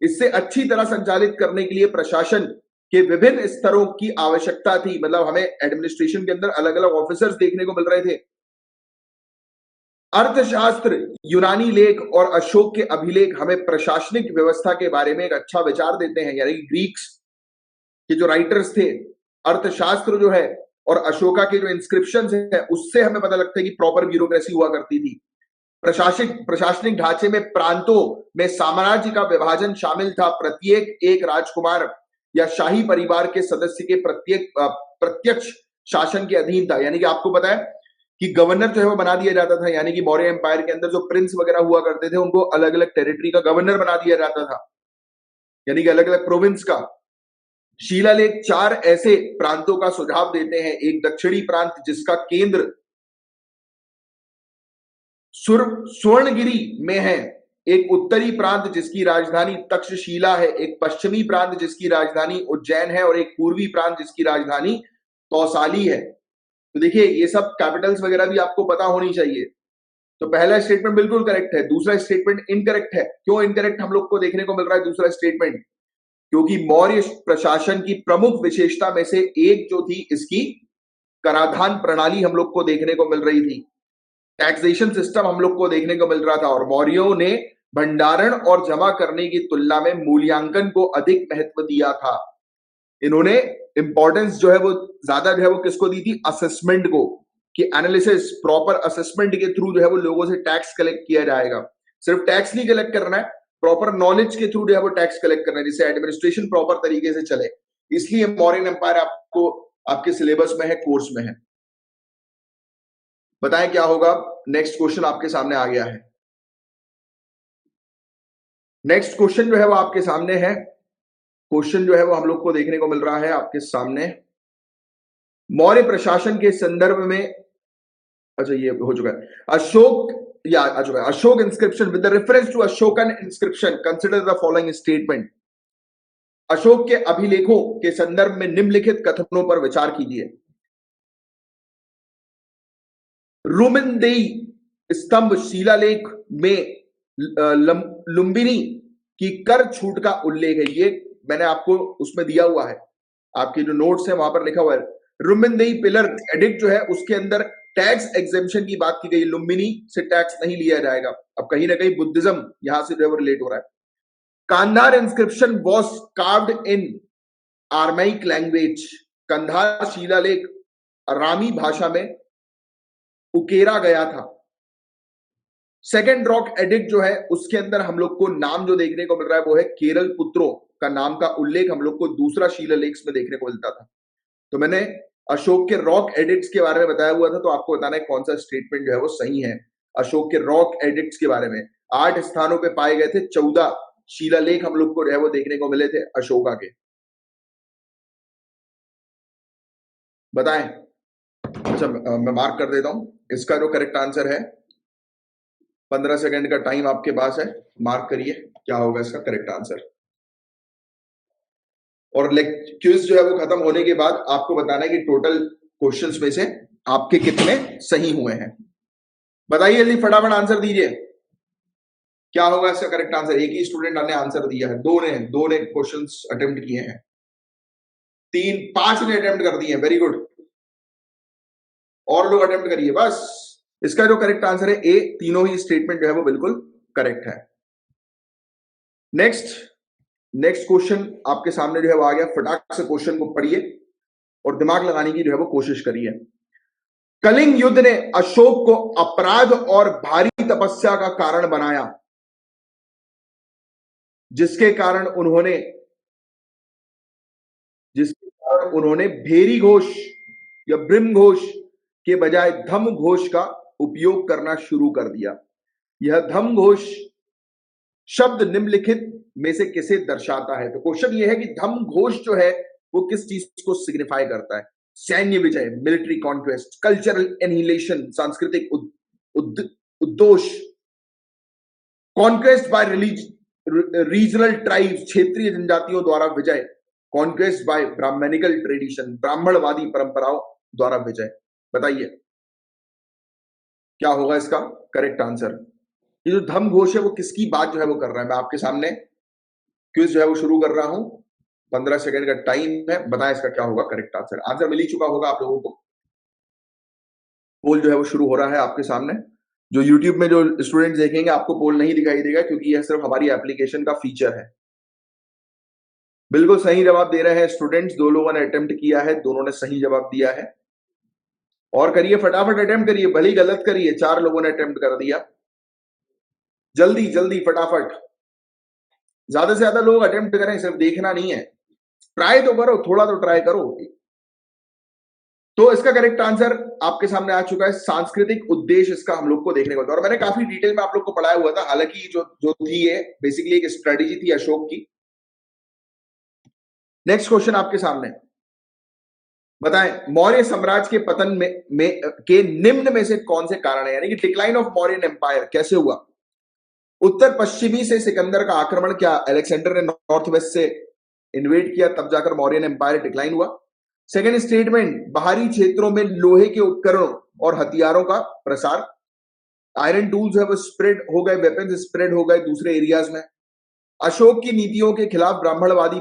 इससे अच्छी तरह संचालित करने के लिए प्रशासन के विभिन्न स्तरों की आवश्यकता थी। मतलब हमें एडमिनिस्ट्रेशन के अंदर अलग अलग ऑफिसर्स देखने को मिल रहे थे। अर्थशास्त्र, यूनानी लेख और अशोक के अभिलेख हमें प्रशासनिक व्यवस्था के बारे में एक अच्छा विचार देते हैं। यानी ग्रीक्स के जो राइटर्स थे, अर्थशास्त्र जो है और अशोका के जो इंस्क्रिप्शंस है, उससे हमें पता लगता है कि प्रॉपर ब्यूरोक्रेसी हुआ करती थी। प्रशासनिक ढांचे में प्रांतों में साम्राज्य का विभाजन शामिल था। प्रत्येक एक राजकुमार या शाही परिवार के सदस्य के प्रत्यक्ष शासन के अधीन था। यानी कि आपको पता है कि गवर्नर जो है वो बना दिया जाता था। यानी कि मौर्य एम्पायर के अंदर जो प्रिंस वगैरह हुआ करते थे, उनको अलग अलग टेरिटरी का गवर्नर बना दिया जाता था, यानी कि अलग अलग प्रोविंस का। शिलालेख 4 ऐसे प्रांतों का सुझाव देते हैं। एक दक्षिणी प्रांत जिसका केंद्र स्वर्णगिरी में है, एक उत्तरी प्रांत जिसकी राजधानी तक्षशिला है, एक पश्चिमी प्रांत जिसकी राजधानी उज्जैन है और एक पूर्वी प्रांत जिसकी राजधानी तौसाली है। तो देखिए, ये सब कैपिटल्स वगैरह भी आपको पता होनी चाहिए। तो पहला स्टेटमेंट बिल्कुल करेक्ट है, दूसरा स्टेटमेंट इनकरेक्ट है। क्यों इनकरेक्ट हम लोग को देखने को मिल रहा है दूसरा स्टेटमेंट? क्योंकि मौर्य प्रशासन की प्रमुख विशेषता में से एक जो थी, इसकी कराधान प्रणाली हम लोग को देखने को मिल रही थी, टैक्सेशन सिस्टम हम लोग को देखने को मिल रहा था। और मौर्यों ने भंडारण और जमा करने की तुलना में मूल्यांकन को अधिक महत्व दिया था। इन्होंने इंपॉर्टेंस जो है वो ज्यादा जो है वो किसको दी थी? असेसमेंट को, कि एनालिसिस, प्रॉपर असेसमेंट के थ्रू जो है वो लोगों से टैक्स कलेक्ट किया जाएगा। सिर्फ टैक्स नहीं कलेक्ट करना है, प्रॉपर नॉलेज के थ्रू जो है वो टैक्स कलेक्ट करना है, जिससे एडमिनिस्ट्रेशन प्रॉपर तरीके से चले। इसलिए मौर्यन एम्पायर आपको आपके सिलेबस में है, कोर्स में है। बताएं क्या होगा? नेक्स्ट क्वेश्चन आपके सामने आ गया है। नेक्स्ट क्वेश्चन जो है वो आपके सामने है। क्वेश्चन जो है वो हम लोग को देखने को मिल रहा है आपके सामने। मौर्य प्रशासन के संदर्भ में, अच्छा ये हो चुका है, अशोक या आ चुका है। Ashok inscription with the reference to Ashokan inscription consider the following statement. Ashok के अभिलेखों के संदर्भ में निम्नलिखित कथनों पर विचार कीजिए। रुमिनदेई स्तंभ शिलालेख में लुम्बिनी की कर छूट का उल्लेख है। ये मैंने आपको उसमें दिया हुआ है, आपके जो नोट्स है वहां पर लिखा हुआ है। रुमिनदेई पिलर एडिक्ट जो है उसके अंदर टैक्स एग्जेम्पशन की बात की गई। लुम्बिनी से टैक्स नहीं लिया जाएगा। अब कहीं ना कहीं बुद्धिज्म यहां से जो है रिलेट हो रहा है। Kandahar inscription was carved in Aramaic language. Kandahar शिलालेख अरामी भाषा में उकेरा गया था। सेकेंड रॉक एडिक्ट जो है उसके अंदर हम लोग को नाम जो देखने को मिल रहा है वो है केरल पुत्रों का नाम का उल्लेख हम लोग को दूसरा शिलालेख में देखने को मिलता था। तो मैंने अशोक के रॉक एडिक्ट्स के बारे में बताया हुआ था, तो आपको बताना है कौन सा स्टेटमेंट जो है वो सही है। अशोक के रॉक एडिक्ट्स के बारे में 8 स्थानों पे पाए गए थे, 14 शिलालेख हम लोग को जो है वो देखने को मिले थे अशोका के। बताएं। अच्छा मैं मार्क कर देता हूं। इसका जो करेक्ट आंसर है, 15 सेकंड का टाइम आपके पास है, मार्क करिए क्या होगा इसका करेक्ट आंसर। और क्विज जो है वो खत्म होने के बाद आपको बताना है कि टोटल क्वेश्चंस में से आपके कितने सही हुए हैं। बताइए जल्दी फटाफट आंसर दीजिए, क्या होगा इसका करेक्ट आंसर। एक ही स्टूडेंट ने आंसर दिया है, दो ने क्वेश्चंस अटेम्प्ट किए हैं, 5 ने अटेम्प्ट कर दिए हैं। वेरी गुड, और लोग अटेम्प्ट करिए बस। इसका जो करेक्ट आंसर है ए, तीनों ही स्टेटमेंट जो है वो बिल्कुल करेक्ट है। नेक्स्ट क्वेश्चन आपके सामने जो है वो आ गया। फटाक से क्वेश्चन को पढ़िए और दिमाग लगाने की जो है वो कोशिश करिए। कलिंग युद्ध ने अशोक को अपराध और भारी तपस्या का कारण बनाया, जिसके कारण उन्होंने भेरी घोष या ब्रह्म घोष के बजाय धम घोष का उपयोग करना शुरू कर दिया। यह धम घोष शब्द निम्नलिखित में से किसे दर्शाता है? तो क्वेश्चन यह है कि धम घोष जो है वो किस चीज को सिग्निफाई करता है? सैन्य विजय, मिलिट्री कॉन्क्वेस्ट, कल्चरल एनिहिलेशन, सांस्कृतिक उद्दोष, कॉन्क्वेस्ट बाय रीजनल ट्राइब्स, क्षेत्रीय जनजातियों द्वारा विजय, कॉन्क्वेस्ट बाय ब्राह्मणिकल ट्रेडिशन, ब्राह्मणवादी परंपराओं द्वारा विजय। बताइए क्या होगा इसका करेक्ट आंसर। ये जो धम घोष है वो किसकी बात जो है वो कर रहा है? मैं आपके सामने क्विज जो है वो शुरू कर रहा हूं, 15 सेकंड का टाइम है, बताएं इसका क्या होगा करेक्ट आंसर। आंसर मिल ही चुका होगा आप लोगों को। पोल जो है वो शुरू हो रहा है आपके सामने। जो यूट्यूब में जो स्टूडेंट्स देखेंगे आपको पोल नहीं दिखाई देगा, क्योंकि यह सिर्फ हमारी एप्लीकेशन का फीचर है। बिल्कुल सही जवाब दे रहे हैं स्टूडेंट्स, 2 लोगों ने अटेम्प्ट किया है, दोनों ने सही जवाब दिया है। और करिए, फटाफट अटेम्प्ट करिए, भले ही गलत करिए। 4 लोगों ने अटेम्प्ट कर दिया, जल्दी जल्दी फटाफट, ज्यादा से ज्यादा लोग अटेम्प्ट करें, सिर्फ देखना नहीं है, ट्राई तो करो, थोड़ा तो ट्राई करो। तो इसका करेक्ट आंसर आपके सामने आ चुका है, सांस्कृतिक उद्देश्य इसका हम लोग को देखने को मिलता है। और मैंने काफी डिटेल में आप लोग को पढ़ाया हुआ था, हालांकि जो जो थी ये बेसिकली एक स्ट्रेटेजी थी अशोक की। नेक्स्ट क्वेश्चन आपके सामने, बताएं मौर्य साम्राज्य के पतन के निम्न में से कौन से कारण है, यानी कि डिक्लाइन ऑफ मौर्यन एम्पायर कैसे हुआ? उत्तर पश्चिमी से सिकंदर का आक्रमण, क्या अलेक्जेंडर ने नॉर्थ वेस्ट से इन्वेड किया तब जाकर मौर्यन एम्पायर डिक्लाइन हुआ? सेकेंड स्टेटमेंट, बाहरी क्षेत्रों में लोहे के उपकरणों और हथियारों का प्रसार, आयरन टूल्स है वो स्प्रेड हो गए, वेपन्स स्प्रेड हो गए दूसरे एरियाज में। अशोक की नीतियों के खिलाफ ब्राह्मणवादी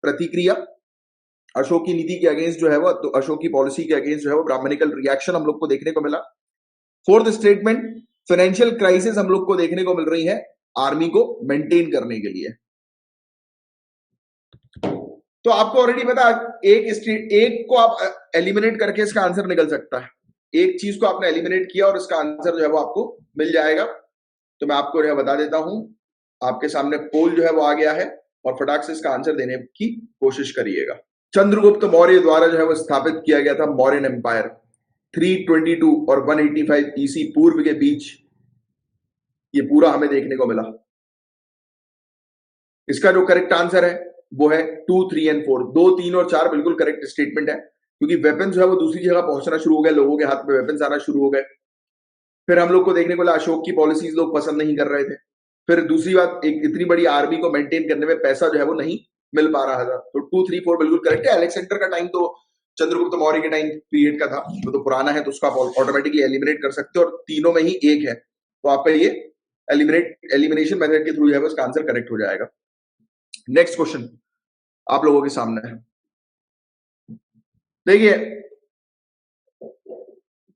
प्रतिक्रिया, अशोक की नीति के अगेंस्ट जो है वो, तो अशोक की पॉलिसी के अगेंस्ट जो है वो ब्राह्मणिकल रिएक्शन हम लोग को देखने को मिला। फोर्थ स्टेटमेंट, फाइनेंशियल क्राइसिस हम लोग को देखने को मिल रही है आर्मी को मेंटेन करने के लिए। तो आपको ऑलरेडी पता, एक को आप एलिमिनेट करके इसका आंसर निकल सकता है। एक चीज को आपने एलिमिनेट किया और इसका आंसर जो है वो आपको मिल जाएगा। तो मैं आपको जो है बता देता हूं, आपके सामने पोल जो है वो आ गया है, और फटाक से इसका आंसर देने की कोशिश करिएगा। चंद्रगुप्त मौर्य द्वारा जो है वो स्थापित किया गया था मौर्यन एम्पायर 322 और 185 ईसी पूर्व के बीच, ये पूरा हमें देखने को मिला। इसका जो करेक्ट आंसर है वो है 2, 3 एंड 4। 2, 3 और 4 बिल्कुल करेक्ट स्टेटमेंट है, क्योंकि वेपन जो है वो दूसरी जगह पहुंचना शुरू हो गए, लोगों के हाथ में वेपन आना शुरू हो गए। फिर हम लोग को देखने को मिला अशोक की पॉलिसीज लोग पसंद नहीं कर रहे थे। फिर दूसरी बात, एक इतनी बड़ी आर्मी को मेंटेन करने में पैसा जो है वो नहीं मिल पा रहा था। तो 2, 3, 4 बिल्कुल करेक्ट है। अलेक्जेंडर का टाइम तो चंद्रगुप्त मौर्य के टाइम पीरियड का था, तो पुराना है, तो उसका ऑटोमेटिकली एलिमिनेट कर सकते हो, और तीनों में ही एक है, तो आपका ये एलिमिनेशन मेथड के थ्रू जो है उसका आंसर करेक्ट हो जाएगा। नेक्स्ट क्वेश्चन आप लोगों के सामने है, देखिए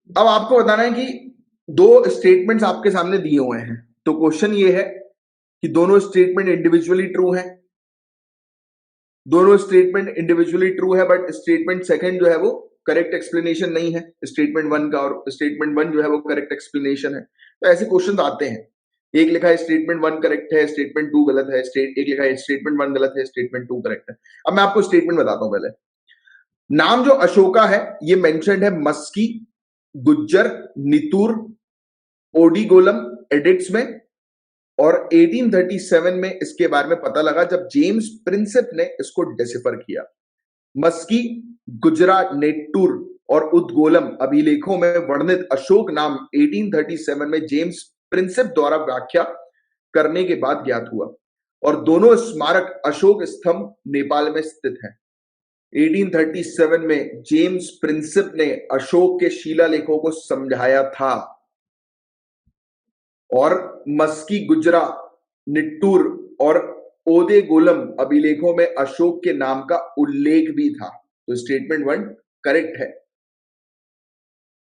अब आपको बताना है कि 2 स्टेटमेंट्स आपके सामने दिए हुए हैं। तो क्वेश्चन ये है कि दोनों स्टेटमेंट इंडिविजुअली ट्रू है, दोनों स्टेटमेंट इंडिविजुअली ट्रू है, बट स्टेटमेंट सेकंड जो है वो करेक्ट एक्सप्लेनेशन नहीं है स्टेटमेंट 1 का, और स्टेटमेंट 1 जो है वो करेक्ट एक्सप्लेनेशन है। तो ऐसे क्वेश्चन आते हैं, एक लिखा है स्टेटमेंट 1 करेक्ट है, स्टेटमेंट 2 गलत है, एक लिखा है स्टेटमेंट 1 गलत है, स्टेटमेंट 2 करेक्ट है। अब मैं आपको स्टेटमेंट बताता हूं। पहले नाम जो अशोका है ये मेंशन्ड है मस्की, गुज्जर, नितुर, ओडिगोलम एडिक्ट्स में, और 1837 में इसके बारे में पता लगा जब जेम्स प्रिंसेप ने इसको डिसिफर किया। मस्की, गुजरा, नेट्टूर और उद्गोलम अभिलेखों में वर्णित अशोक नाम 1837 में जेम्स प्रिंसेप द्वारा व्याख्या करने के बाद ज्ञात हुआ, और दोनों स्मारक अशोक स्तंभ नेपाल में स्थित हैं। 1837 में जेम्स प्रिंसेप ने अशोक के शिलालेखों को समझाया था, और मस्की, गुजरा, निट्टूर और ओदेगोलम अभिलेखों में अशोक के नाम का उल्लेख भी था। तो स्टेटमेंट 1 करेक्ट है।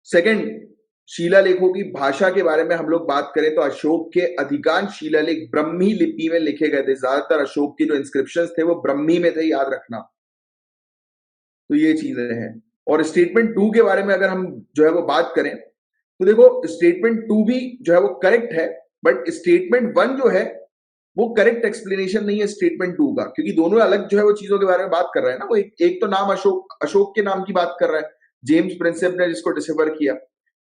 सेकंड, शिलालेखों की भाषा के बारे में हम लोग बात करें तो अशोक के अधिकांश शिलालेख ब्रह्मी लिपि में लिखे गए थे। ज्यादातर अशोक की जो इंस्क्रिप्शंस थे वो ब्रह्मी में थे, याद रखना। तो ये चीजें हैं। और स्टेटमेंट 2 के बारे में अगर हम जो है वो बात करें तो देखो स्टेटमेंट 2 भी जो है वो करेक्ट है, बट स्टेटमेंट 1 जो है वो करेक्ट एक्सप्लेनेशन नहीं है स्टेटमेंट 2 का, क्योंकि दोनों अलग जो है वो चीजों के बारे में बात कर रहे हैं ना। वो एक तो नाम अशोक के नाम की बात कर रहा है, जेम्स प्रिंसेप ने जिसको डिसिफर किया,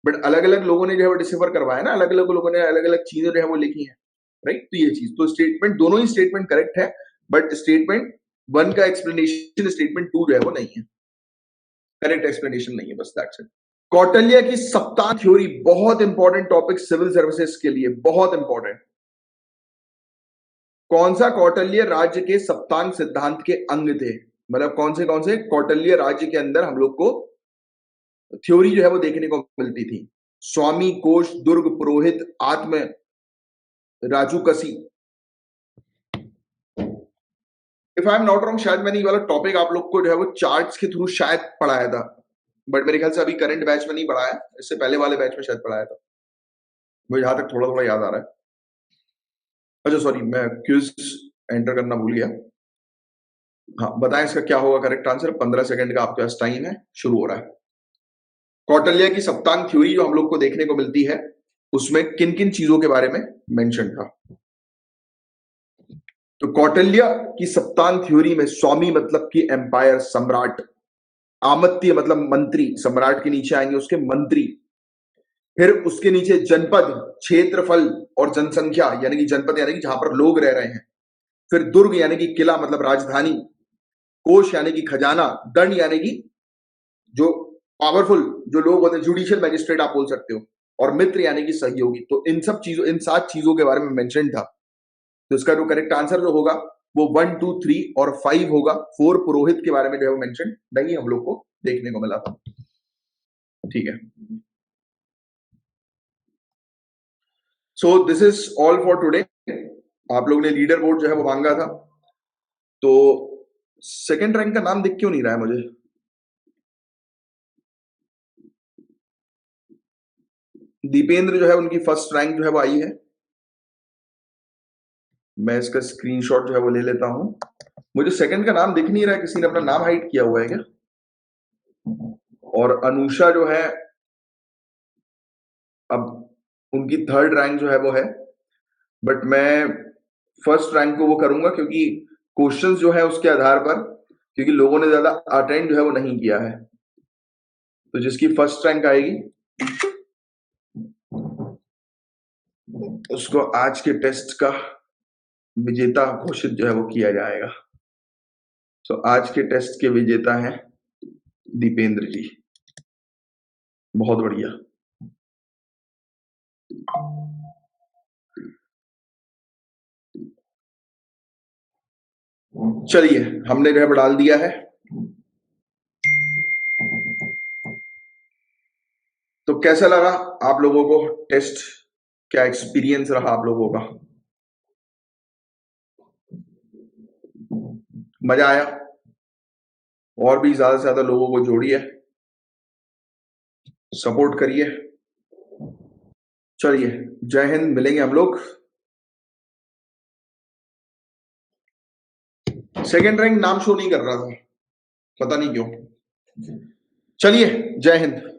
बट अलग अलग लोगों ने जो है वो डिसिफर करवाया ना, अलग अलग लोगों ने अलग अलग चीजें जो है वो लिखी है, राइट। तो ये चीज, तो स्टेटमेंट दोनों ही स्टेटमेंट करेक्ट है, बट स्टेटमेंट 1 का एक्सप्लेनेशन स्टेटमेंट 2 जो है वो नहीं है, करेक्ट एक्सप्लेनेशन नहीं है, बस दैट्स इट। कौटिल्य की सप्तांग थ्योरी बहुत इंपॉर्टेंट टॉपिक सिविल सर्विसेज के लिए, बहुत इंपॉर्टेंट। कौन सा कौटिल्य राज्य के सप्तांग सिद्धांत के अंग थे, मतलब कौन से कौटिल्य राज्य के अंदर हम लोग को थ्योरी जो है वो देखने को मिलती थी? स्वामी, कोश, दुर्ग, पुरोहित, आत्म, राजूकसी। If I am not wrong, शायद मैंने ये वाला टॉपिक आप लोग को जो है वो चार्ट्स के थ्रू शायद पढ़ाया था, बट मेरे ख्याल से अभी करंट बैच में नहीं पढ़ाया, इससे पहले वाले बैच में शायद पढ़ाया था। मुझे जहां तक थोड़ा थोड़ा याद आ रहा है। अच्छा सॉरी, मैं क्विज एंटर करना भूल गया। हाँ बताएं इसका क्या होगा करेक्ट आंसर। 15 सेकंड का आपके पास टाइम है, शुरू हो रहा है। कौटिल्य की सप्तांग थ्योरी जो हम लोग को देखने को मिलती है, उसमें किन किन चीजों के बारे में मेंशन था? तो कौटिल्य की सप्तांग थ्योरी में स्वामी मतलब कि एम्पायर, सम्राट, आमत्य मतलब मंत्री, सम्राट के नीचे आएंगे उसके मंत्री, फिर उसके नीचे जनपद, क्षेत्रफल और जनसंख्या यानी कि जनपद यानी कि जहां पर लोग रह रहे हैं, फिर दुर्ग यानी कि किला मतलब राजधानी, कोष यानी कि खजाना, दंड यानी कि जो पावरफुल जो लोग होते हैं, जुडिशियल मैजिस्ट्रेट आप बोल सकते हो, और मित्र यानी कि सहयोगी। तो इन सब चीजों, इन 7 चीजों के बारे में मेंशन था। तो इसका जो करेक्ट आंसर जो होगा वो 1, 2, 3 और 5 होगा। 4 पुरोहित के बारे में जो है वो मेंशन नहीं हम लोग को देखने को मिला था। ठीक है, so this is all for today. आप लोग ने लीडर बोर्ड जो है वो मांगा था, तो सेकंड रैंक का नाम दिख क्यों नहीं रहा है मुझे? दीपेंद्र जो है उनकी फर्स्ट रैंक जो है वो आई है। मैं इसका स्क्रीनशॉट जो है वो ले लेता हूं। मुझे सेकंड का नाम दिख नहीं रहा है, किसी ने अपना नाम हाइड किया हुआ है क्या? और अनुषा जो है, अब उनकी थर्ड रैंक जो है वो है, बट मैं फर्स्ट रैंक को वो करूंगा क्योंकि क्वेश्चंस जो है उसके आधार पर, क्योंकि लोगों ने ज्यादा अटेंड जो है वो नहीं किया है, तो जिसकी फर्स्ट रैंक आएगी उसको आज के टेस्ट का विजेता घोषित जो है वो किया जाएगा। तो आज के टेस्ट के विजेता हैं दीपेंद्र जी। बहुत बढ़िया। चलिए, हमने जो है वो डाल दिया है। तो कैसा लगा आप लोगों को टेस्ट? क्या एक्सपीरियंस रहा आप लोगों का? मजा आया? और भी ज्यादा से ज्यादा लोगों को जोड़िए, सपोर्ट करिए। चलिए, जय हिंद। मिलेंगे हम लोग। सेकंड रैंक नाम शो नहीं कर रहा था, पता नहीं क्यों। चलिए, जय हिंद।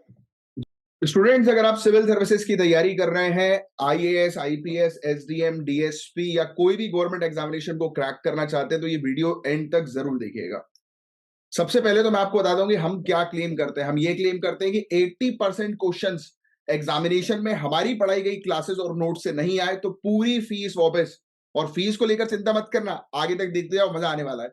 स्टूडेंट्स, अगर आप सिविल सर्विसेज की तैयारी कर रहे हैं, आईएएस, आईपीएस, एसडीएम, डीएसपी या कोई भी गवर्नमेंट एग्जामिनेशन को क्रैक करना चाहते हैं, तो ये वीडियो एंड तक जरूर देखिएगा। सबसे पहले तो मैं आपको बता दूं कि हम क्या क्लेम करते हैं। हम ये क्लेम करते हैं कि 80% क्वेश्चंस एग्जामिनेशन में हमारी पढ़ाई गई क्लासेस और नोट से नहीं आए तो पूरी फीस वापस। और फीस को लेकर चिंता मत करना, आगे तक देखते जाओ, मजा आने वाला है।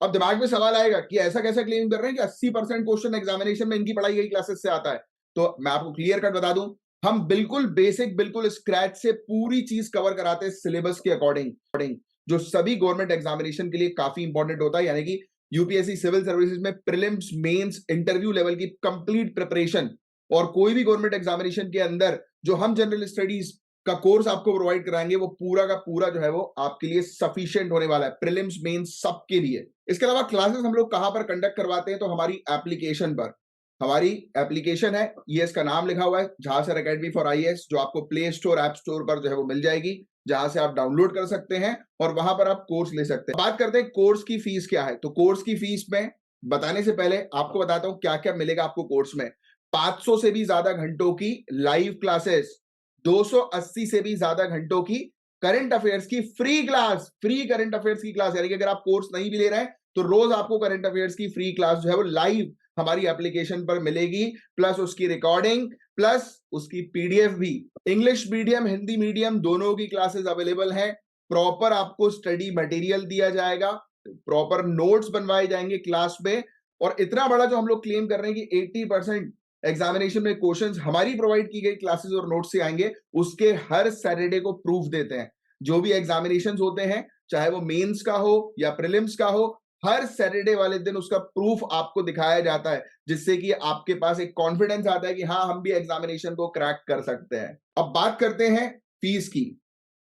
अब दिमाग में सवाल आएगा कि ऐसा कैसे क्लेम कर रहे हैं कि 80% क्वेश्चन एग्जामिनेशन में इनकी पढ़ाई गई क्लासेस से आता है। तो मैं आपको क्लियर कट बता दूं, हम बिल्कुल बेसिक, बिल्कुल स्क्रैच से पूरी चीज कवर कराते हैं सिलेबस के अकॉर्डिंग, जो सभी गवर्नमेंट एग्जामिनेशन के लिए काफी इंपॉर्टेंट होता है। यानी कि यूपीएससी सिविल सर्विसेज में प्रीलिम्स, मेंस, इंटरव्यू लेवल की कंप्लीट प्रिपरेशन, और कोई भी गवर्नमेंट एग्जामिनेशन के अंदर जो हम जनरल स्टडीज का कोर्स आपको प्रोवाइड कराएंगे, वो पूरा का पूरा जो है वो आपके लिए सफिशिएंट होने वाला है, प्रीलिम्स, मेंस सबके लिए। इसके अलावा क्लासेस हम लोग कहां पर कंडक्ट करवाते हैं? तो हमारी एप्लीकेशन पर। हमारी एप्लीकेशन है, ये इसका नाम लिखा हुआ है, झांसर एकेडमी फॉर आईएएस, जो आपको प्ले स्टोर, ऐप स्टोर पर जो है वो मिल जाएगी, जहां से आप डाउनलोड कर सकते हैं और वहां पर आप कोर्स ले सकते हैं। बात करते हैं कोर्स की फीस क्या है। तो कोर्स की फीस में बताने से पहले आपको बताता हूं क्या क्या मिलेगा आपको कोर्स में। 500 से भी ज्यादा घंटों की लाइव क्लासेस, 280 से भी ज्यादा घंटों की करंट अफेयर्स की free class, free current affairs की क्लास। यानी कि अगर आप कोर्स नहीं भी ले रहे हैं तो रोज आपको करंट अफेयर्स की फ्री क्लास जो है वो लाइव हमारी एप्लीकेशन पर मिलेगी, प्लस उसकी रिकॉर्डिंग, प्लस उसकी पीडीएफ भी। इंग्लिश मीडियम, हिंदी मीडियम दोनों की क्लासेस अवेलेबल हैं। प्रॉपर आपको स्टडी मटेरियल दिया जाएगा, प्रॉपर नोट्स बनवाए जाएंगे क्लास में। और इतना बड़ा जो हम लोग क्लेम कर रहे हैं कि 80% एग्जामिनेशन में क्वेश्चंस हमारी प्रोवाइड की गई क्लासेस और नोट्स से आएंगे, उसके हर सैटरडे को प्रूफ देते हैं। जो भी एग्जामिनेशंस होते हैं, चाहे वो मेंस का हो या प्रीलिम्स का हो, हर सैटरडे वाले दिन उसका प्रूफ आपको दिखाया जाता है, जिससे कि आपके पास एक कॉन्फिडेंस आता है कि हाँ, हम भी एग्जामिनेशन को क्रैक कर सकते हैं। अब बात करते हैं फीस की।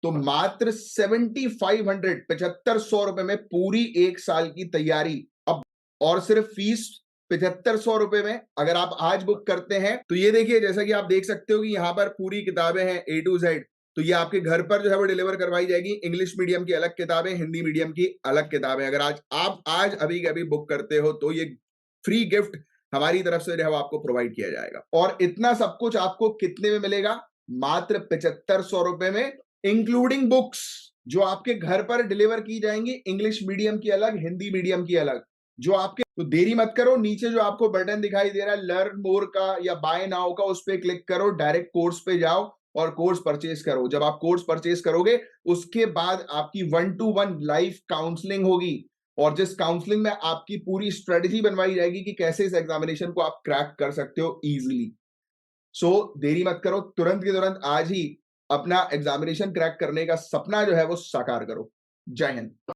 तो मात्र 7500 ₹7500 में पूरी एक साल की तैयारी। अब और सिर्फ फीस ₹7500 में अगर आप आज बुक करते हैं तो ये देखिए, जैसा कि आप देख सकते हो कि यहाँ पर पूरी किताबें हैं A to Z। तो ये आपके घर पर जो है वो डिलीवर करवाई जाएगी। इंग्लिश मीडियम की अलग किताबें, हिंदी मीडियम की अलग किताबें। अगर आज अभी के अभी बुक करते हो तो ये फ्री गिफ्ट हमारी तरफ से जो है वो आपको प्रोवाइड किया जाएगा। और इतना सब कुछ आपको कितने में मिलेगा? मात्र ₹7500 में, इंक्लूडिंग बुक्स जो आपके घर पर डिलीवर की जाएंगी, इंग्लिश मीडियम की अलग, हिंदी मीडियम की अलग। जो आपके, तो देरी मत करो, नीचे जो आपको बटन दिखाई दे रहा है लर्न मोर का या बाय नाउ का, उस पर क्लिक करो, डायरेक्ट कोर्स पे जाओ और कोर्स परचेज करो। जब आप कोर्स परचेज करोगे उसके बाद आपकी 1-to-1 लाइव काउंसलिंग होगी, और जिस काउंसलिंग में आपकी पूरी स्ट्रेटेजी बनवाई जाएगी कि कैसे इस एग्जामिनेशन को आप क्रैक कर सकते हो इजीली। सो देरी मत करो, तुरंत के तुरंत आज ही अपना एग्जामिनेशन क्रैक करने का सपना जो है वो साकार करो। जय हिंद।